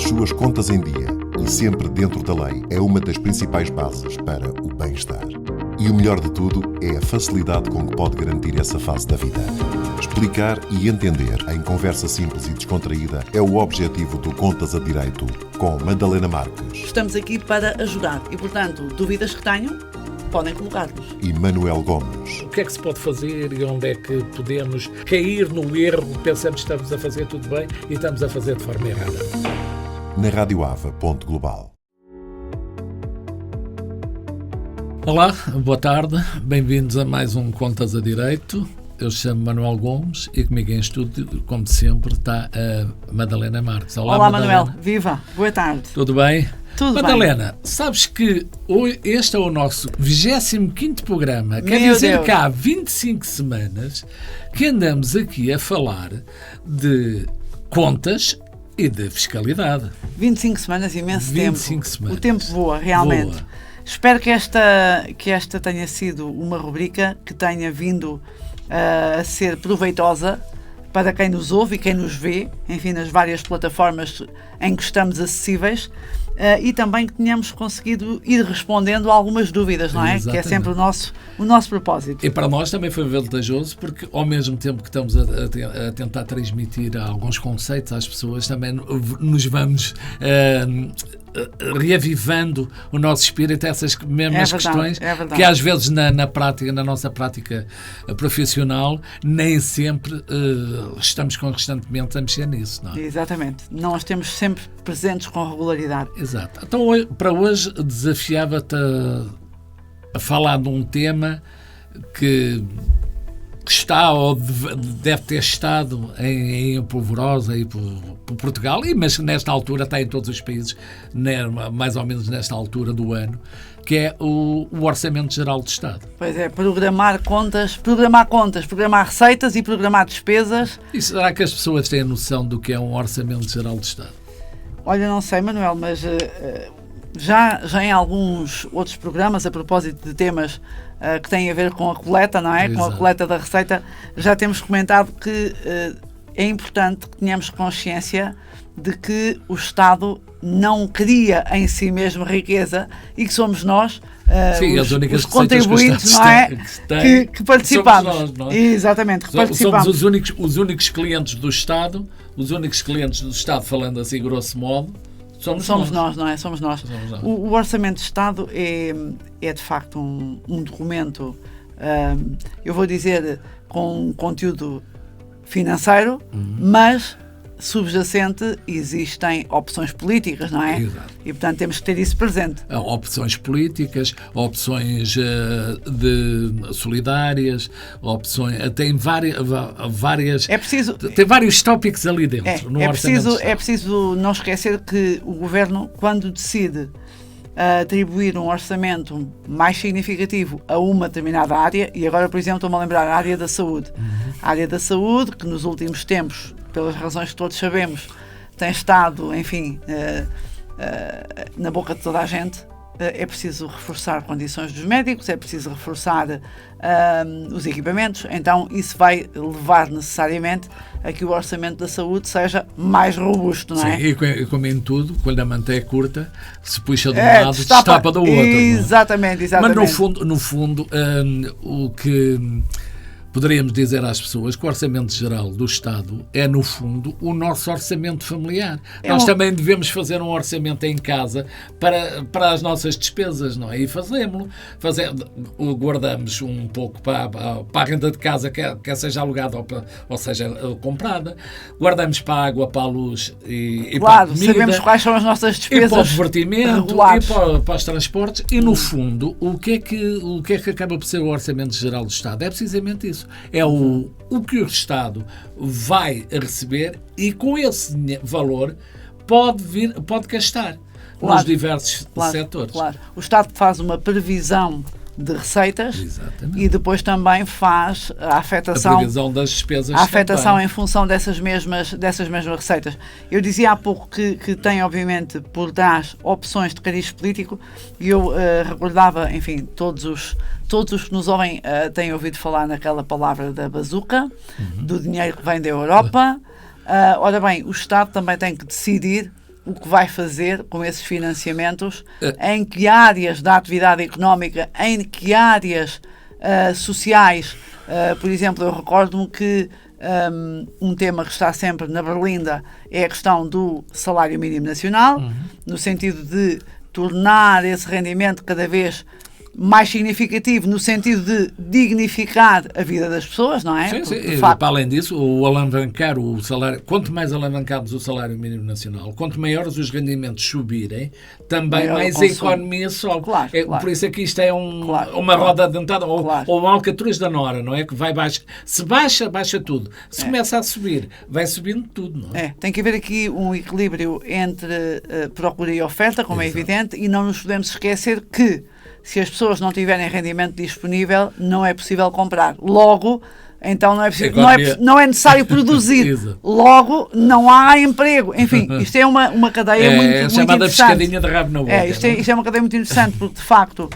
as suas contas em dia e sempre dentro da lei é uma das principais bases para o bem-estar. E o melhor de tudo é a facilidade com que pode garantir essa fase da vida. Explicar e entender em conversa simples e descontraída é o objetivo do Contas a Direito com Madalena Marques. Estamos aqui para ajudar e, portanto, dúvidas que tenham, podem colocar-nos. E Manuel Gomes. O que é que se pode fazer e onde é que podemos cair no erro? Pensamos que estamos a fazer tudo bem e estamos a fazer de forma errada. Na radioava.global. Olá, boa tarde, bem-vindos a mais um Contas a Direito. Eu chamo Manuel Gomes e comigo em estúdio, como sempre, está a Madalena Marques. Olá Manuel, viva, boa tarde. Tudo bem? Tudo Madalena, bem. Sabes que este é o nosso 25º programa, quer dizer que há 25 semanas que andamos aqui a falar de contas e de fiscalidade. 25 semanas, imenso tempo. 25 semanas. O tempo voa, realmente. Voa. Espero que esta tenha sido uma rubrica que tenha vindo a ser proveitosa para quem nos ouve e quem nos vê, enfim, nas várias plataformas em que estamos acessíveis, e também que tenhamos conseguido ir respondendo a algumas dúvidas, não é? Exatamente. Que é sempre o nosso propósito. E para nós também foi vantajoso porque, ao mesmo tempo que estamos a tentar transmitir alguns conceitos às pessoas, também nos vamos reavivando o nosso espírito, essas mesmas questões que às vezes na nossa prática profissional, nem sempre estamos constantemente a mexer nisso, não é? Exatamente. Não as temos sempre presentes com regularidade. Exato. Então, para hoje, desafiava-te a falar de um tema que está ou deve ter estado em polvorosa e por Portugal, mas nesta altura está em todos os países, mais ou menos nesta altura do ano, que é o Orçamento Geral do Estado. Pois é, programar contas, programar receitas e programar despesas. E será que as pessoas têm a noção do que é um Orçamento Geral do Estado? Olha, não sei, Manuel, mas já em alguns outros programas, a propósito de temas que têm a ver com a coleta, não é? Exato. Com a coleta da receita, já temos comentado que é importante que tenhamos consciência de que o Estado não cria em si mesmo riqueza e que somos nós, sim, os contribuintes, não é? Que participamos. Somos nós, não é? Exatamente, que participamos. Somos os únicos clientes do Estado, falando assim grosso modo, somos nós, não é? Somos nós. O Orçamento de Estado é de facto um documento, eu vou dizer, com um conteúdo financeiro, mas subjacente existem opções políticas, não é? Exato. E, portanto, temos que ter isso presente. Opções políticas, opções solidárias, opções... Tem várias... É preciso... Tem vários tópicos ali dentro. É preciso não esquecer que o Governo, quando decide atribuir um orçamento mais significativo a uma determinada área, e agora, por exemplo, estou-me a lembrar a área da saúde. A área da saúde, que nos últimos tempos, pelas razões que todos sabemos, tem estado, enfim, na boca de toda a gente. É preciso reforçar condições dos médicos, é preciso reforçar os equipamentos, então isso vai levar necessariamente a que o orçamento da saúde seja mais robusto, não é? Sim, e como em tudo, quando a manta é curta, se puxa de um lado, destapa do outro. Exatamente. Mas no fundo, o que poderíamos dizer às pessoas que o Orçamento Geral do Estado é, no fundo, o nosso orçamento familiar. Nós também devemos fazer um orçamento em casa para as nossas despesas, não é? E fazemos-lo. Guardamos um pouco para a renda de casa, quer seja alugada ou seja comprada. Guardamos para a água, para a luz e para a comida. Sabemos quais são as nossas despesas. E para o divertimento, regulares. E para os transportes. E, no fundo, o que é que acaba por ser o Orçamento Geral do Estado? É precisamente isso. É o que o Estado vai receber e com esse valor pode gastar nos diversos setores. Claro. O Estado faz uma previsão de receitas. Exatamente. E depois também faz a afetação, a previsão das despesas, a afetação em função dessas mesmas receitas. Eu dizia há pouco que tem, obviamente, por trás opções de cariz político, e eu recordava, enfim, todos os que nos ouvem têm ouvido falar naquela palavra da bazuca, do dinheiro que vem da Europa. Ora bem, o Estado também tem que decidir o que vai fazer com esses financiamentos, em que áreas da atividade económica, em que áreas sociais. Por exemplo, eu recordo-me que um tema que está sempre na berlinda é a questão do salário mínimo nacional, no sentido de tornar esse rendimento cada vez mais significativo, no sentido de dignificar a vida das pessoas, não é? Sim, Porque, sim. facto, para além disso, o alavancar o salário, quanto mais alavancarmos o salário mínimo nacional, quanto maiores os rendimentos subirem, também maior mais o a consumo. economia sobe. Claro, claro. Por isso é que isto é uma claro. roda dentada, ou um alcatruz da nora, não é? Que vai baixo. Se baixa, baixa tudo. Se começa a subir, vai subindo tudo, não é? Tem que haver aqui um equilíbrio entre procura e oferta, como Exato. é evidente, e não nos podemos esquecer que se as pessoas não tiverem rendimento disponível, não é possível comprar. Logo, então não é necessário produzir. Logo, não há emprego. Enfim, isto é uma cadeia muito interessante. É chamada pescadinha de rabo na boca. Isto é uma cadeia muito interessante, porque, de facto,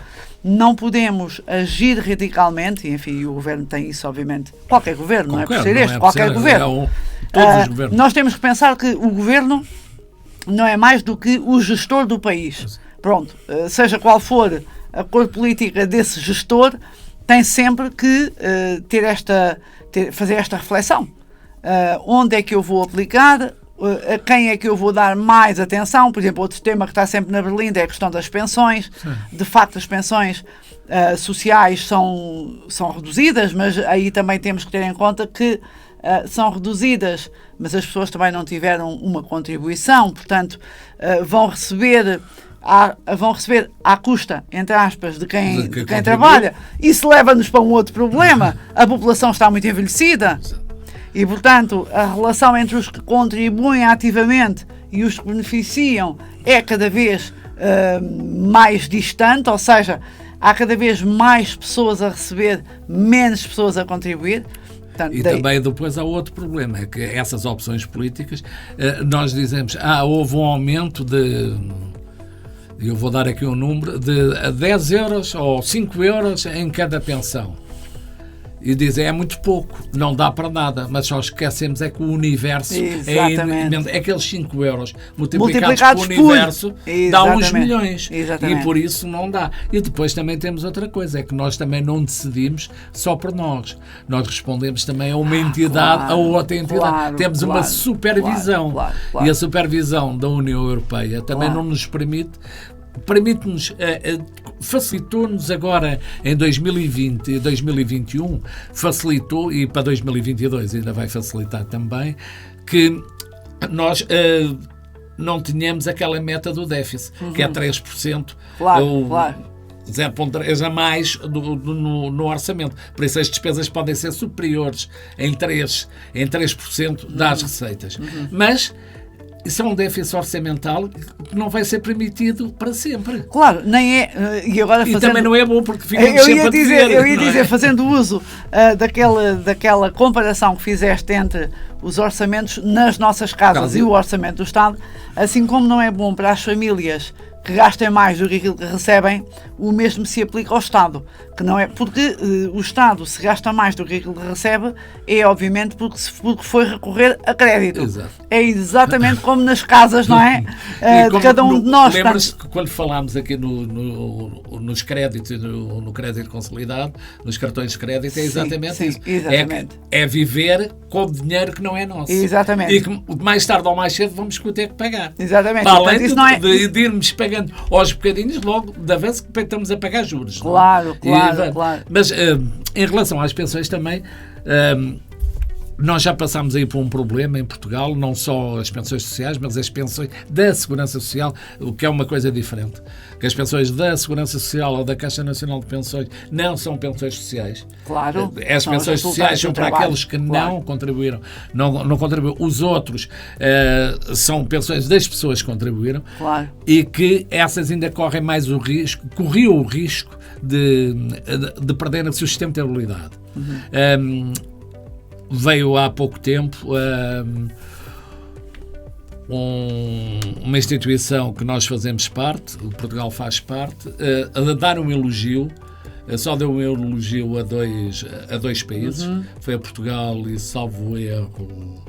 não podemos agir radicalmente, e, enfim, o governo tem isso, obviamente. Qualquer governo, não é por ser este, qualquer governo. Todos os governos. Nós temos que pensar que o governo não é mais do que o gestor do país. Pronto, seja qual for a cor política desse gestor, tem sempre que fazer esta reflexão. Onde é que eu vou aplicar? A quem é que eu vou dar mais atenção? Por exemplo, outro tema que está sempre na berlinda é a questão das pensões. Sim. De facto, as pensões sociais são reduzidas, mas aí também temos que ter em conta que são reduzidas, mas as pessoas também não tiveram uma contribuição, portanto, vão receber à custa, entre aspas, de quem trabalha. Isso leva-nos para um outro problema. A população está muito envelhecida e, portanto, a relação entre os que contribuem ativamente e os que beneficiam é cada vez mais distante, ou seja, há cada vez mais pessoas a receber, menos pessoas a contribuir. Portanto, também depois há outro problema, é que essas opções políticas, nós dizemos, houve um aumento eu vou dar aqui um número, de 10 euros ou 5 euros em cada pensão. E dizem, é muito pouco, não dá para nada, mas só esquecemos é que o universo é aqueles 5 euros multiplicados pelo universo dá uns milhões. Exatamente. E por isso não dá. E depois também temos outra coisa, é que nós também não decidimos só por nós. Nós respondemos também a uma entidade, a outra entidade. Temos uma supervisão. E a supervisão da União Europeia também não nos permite-nos, facilitou-nos agora em 2020 e 2021, facilitou, e para 2022 ainda vai facilitar também, que nós não tínhamos aquela meta do déficit, que é 3%. Claro. 0,3 a mais no orçamento. Por isso as despesas podem ser superiores em 3% das receitas. Mas isso é um déficit orçamental que não vai ser permitido para sempre. Claro, nem é. E também não é bom, porque ficamos sempre a dever. Eu ia dizer, fazendo uso daquela comparação que fizeste entre os orçamentos nas nossas casas e o orçamento do Estado, assim como não é bom para as famílias que gastem mais do que aquilo que recebem, o mesmo se aplica ao Estado. Que não é, porque o Estado, se gasta mais do que aquilo que recebe, é obviamente porque foi recorrer a crédito. Exato. É exatamente como nas casas, não é? De cada um de nós. Lembras-te que quando falámos aqui nos créditos, no crédito consolidado, nos cartões de crédito, é exatamente isso. Exatamente. É viver com dinheiro que não é nosso. Exatamente. E que mais tarde ou mais cedo vamos ter que pagar. Exatamente. Para além de irmos pagando aos bocadinhos, logo da vez que estamos a pagar juros. Claro. Mas em relação às pensões também, nós já passámos aí por um problema em Portugal, não só as pensões sociais, mas as pensões da Segurança Social, o que é uma coisa diferente. Que as pensões da Segurança Social ou da Caixa Nacional de Pensões não são pensões sociais. Claro. As pensões sociais são para aqueles que não contribuíram. Não contribuíram. Os outros são pensões das pessoas que contribuíram. Claro. E que essas ainda corriam o risco de perderem a sustentabilidade. Veio há pouco tempo uma instituição que nós fazemos parte, o Portugal faz parte, a dar um elogio, só deu um elogio a dois países, foi a Portugal e, salvo erro,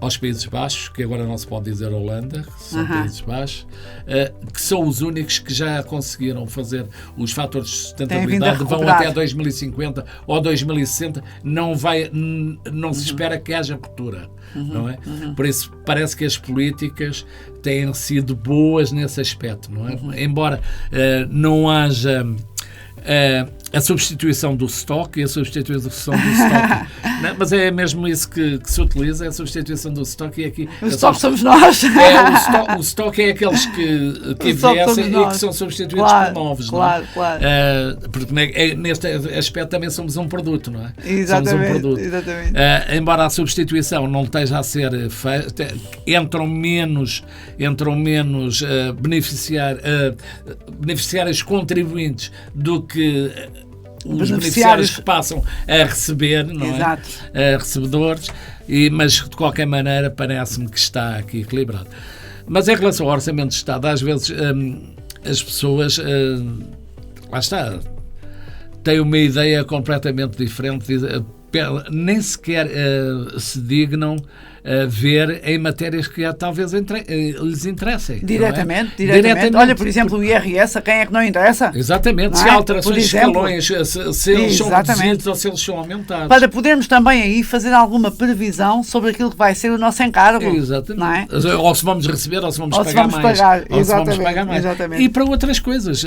aos Países Baixos, que agora não se pode dizer Holanda, são Países Baixos, que são os únicos que já conseguiram fazer os fatores de sustentabilidade, vão até 2050 ou 2060, não se espera que haja ruptura, não é? Por isso, parece que as políticas têm sido boas nesse aspecto, não é? Embora não haja a substituição do stock e a substituição do stock. Não, mas é mesmo isso que se utiliza, é a substituição do stock. E aqui, o stock somos nós. O stock é aqueles que envelhecem e que são substituídos por novos. Claro. Porque neste aspecto também somos um produto, não é? Exatamente, somos um produto. Exatamente. Embora a substituição não esteja a ser feita, entram menos beneficiários contribuintes do que os beneficiários que passam a receber, não Exato. é? Recebedores, mas de qualquer maneira parece-me que está aqui equilibrado. Mas em relação ao Orçamento de Estado, às vezes as pessoas, lá está, têm uma ideia completamente diferente, nem sequer se dignam a ver em matérias que talvez lhes interessem. Diretamente. Olha, por exemplo, o IRS, a quem é que não interessa? Exatamente, não se é? há alterações de escalões, se eles são reduzidos ou se eles são aumentados. Para podermos também aí fazer alguma previsão sobre aquilo que vai ser o nosso encargo. Exatamente. Não é? Ou se vamos receber ou se vamos pagar mais. Ou se vamos pagar mais. Exatamente. E para outras coisas,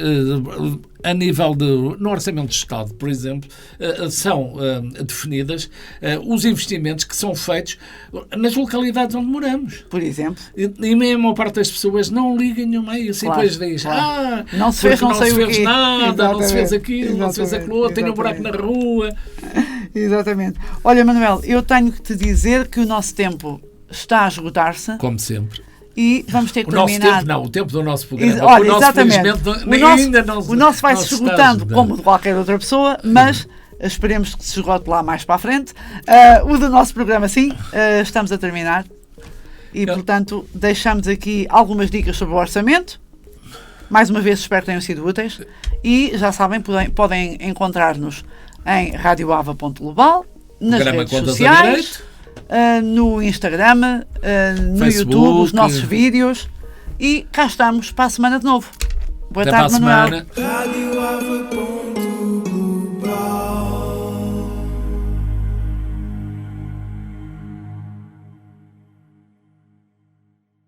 a nível no Orçamento de Estado, por exemplo, são definidas os investimentos que são feitos nas localidades onde moramos. Por exemplo. E a maior parte das pessoas não ligam nenhuma a isso. Claro, e depois diz, não se fez, não se fez quê. nada, Exatamente. não se fez aquilo, não se fez aquilo outro, tem um buraco na rua. Exatamente. Olha, Manuel, eu tenho que te dizer que o nosso tempo está a esgotar-se. Como sempre. E vamos ter que terminar. O tempo do nosso programa. Olha, exatamente. O nosso vai se esgotando como de qualquer outra pessoa, mas esperemos que se esgote lá mais para a frente. O do nosso programa, sim, estamos a terminar. E, portanto, deixamos aqui algumas dicas sobre o orçamento. Mais uma vez, espero que tenham sido úteis. E, já sabem, podem encontrar-nos em radioava.global, nas redes sociais, no Instagram, no Facebook, YouTube, os nossos vídeos. E cá estamos para a semana de novo. Boa Até tarde, para a Manuel. semana.